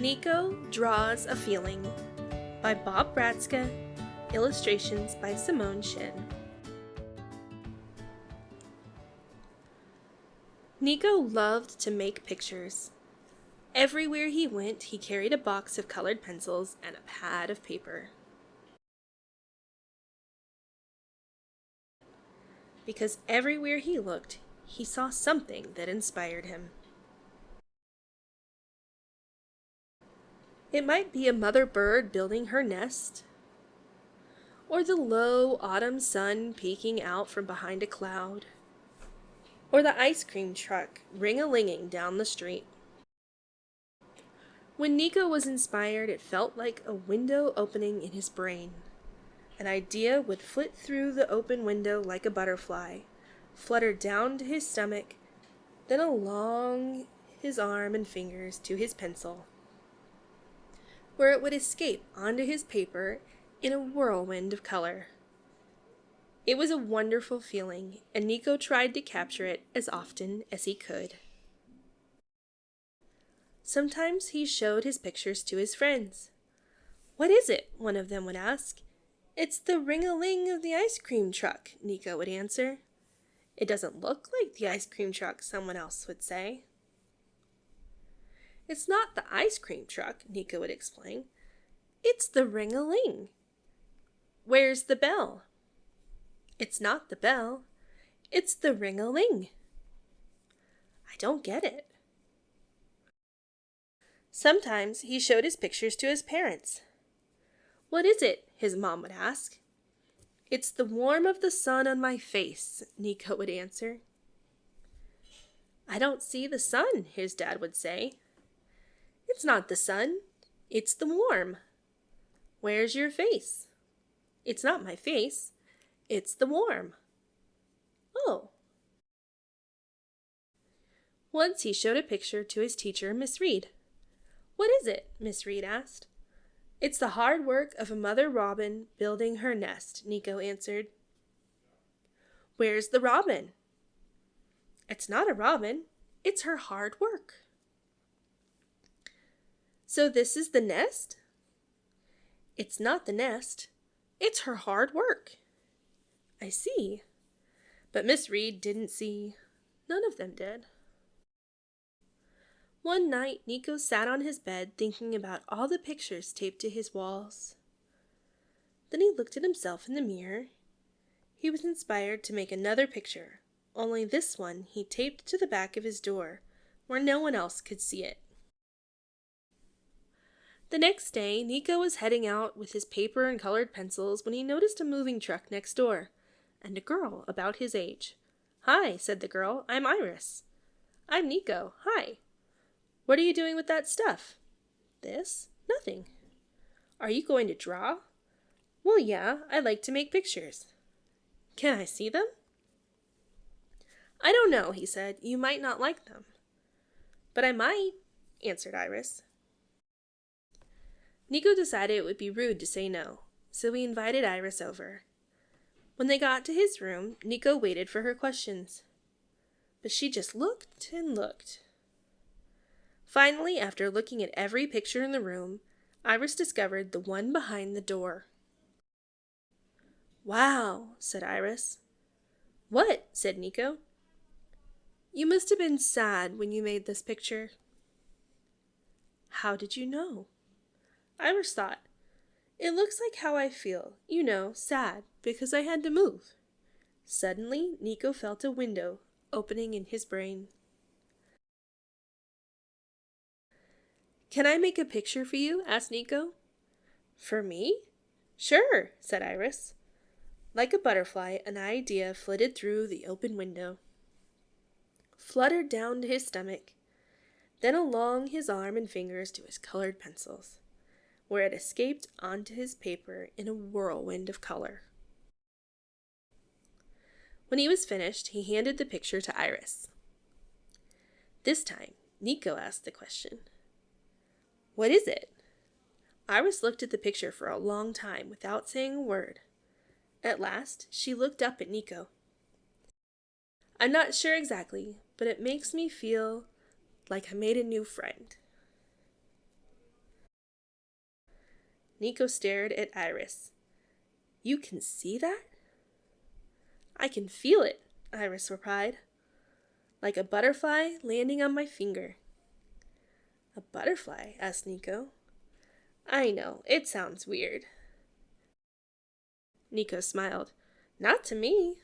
Niko Draws a Feeling by Bob Raczka, illustrations by Simone Shin. Niko loved to make pictures. Everywhere he went, he carried a box of colored pencils and a pad of paper. Because everywhere he looked, he saw something that inspired him. It might be a mother bird building her nest, or the low autumn sun peeking out from behind a cloud, or the ice cream truck ring-a-linging down the street. When Niko was inspired, it felt like a window opening in his brain. An idea would flit through the open window like a butterfly, flutter down to his stomach, then along his arm and fingers to his pencil, where it would escape onto his paper in a whirlwind of color. It was a wonderful feeling, and Niko tried to capture it as often as he could. Sometimes he showed his pictures to his friends. "What is it?" one of them would ask. "It's the ring-a-ling of the ice cream truck," Niko would answer. "It doesn't look like the ice cream truck," someone else would say. "It's not the ice cream truck," Niko would explain. "It's the ring-a-ling." "Where's the bell?" "It's not the bell. It's the ring-a-ling." "I don't get it." Sometimes he showed his pictures to his parents. "What is it?" his mom would ask. "It's the warmth of the sun on my face," Niko would answer. "I don't see the sun," his dad would say. "It's not the sun. It's the warmth." "Where's your face?" "It's not my face. It's the warmth." "Oh." Once he showed a picture to his teacher, Miss Reed. "What is it?" Miss Reed asked. "It's the hard work of a mother robin building her nest," Niko answered. "Where's the robin?" "It's not a robin. It's her hard work." "So this is the nest?" "It's not the nest. It's her hard work." "I see." But Miss Reed didn't see. None of them did. One night, Niko sat on his bed thinking about all the pictures taped to his walls. Then he looked at himself in the mirror. He was inspired to make another picture, only this one he taped to the back of his door, where no one else could see it. The next day, Niko was heading out with his paper and colored pencils when he noticed a moving truck next door, and a girl about his age. "Hi," said the girl. "I'm Iris." "I'm Niko. Hi." "What are you doing with that stuff?" "This? Nothing." "Are you going to draw?" "Well, yeah, I like to make pictures." "Can I see them?" "I don't know," he said. "You might not like them." "But I might," answered Iris. Niko decided it would be rude to say no, so he invited Iris over. When they got to his room, Niko waited for her questions. But she just looked and looked. Finally, after looking at every picture in the room, Iris discovered the one behind the door. "Wow," said Iris. "What?" said Niko. "You must have been sad when you made this picture." "How did you know?" Iris thought. "It looks like how I feel, sad, because I had to move." Suddenly, Niko felt a window opening in his brain. "Can I make a picture for you?" asked Niko. "For me?" "Sure," said Iris. Like a butterfly, an idea flitted through the open window, fluttered down to his stomach, then along his arm and fingers to his colored pencils, where it escaped onto his paper in a whirlwind of color. When he was finished, he handed the picture to Iris. This time, Niko asked the question. "What is it?" Iris looked at the picture for a long time without saying a word. At last, she looked up at Niko. "I'm not sure exactly, but it makes me feel like I made a new friend." Niko stared at Iris. You can see that? I can feel it, Iris replied. Like a butterfly landing on my finger. A butterfly? Asked Niko. I know, it sounds weird. Niko smiled. Not to me.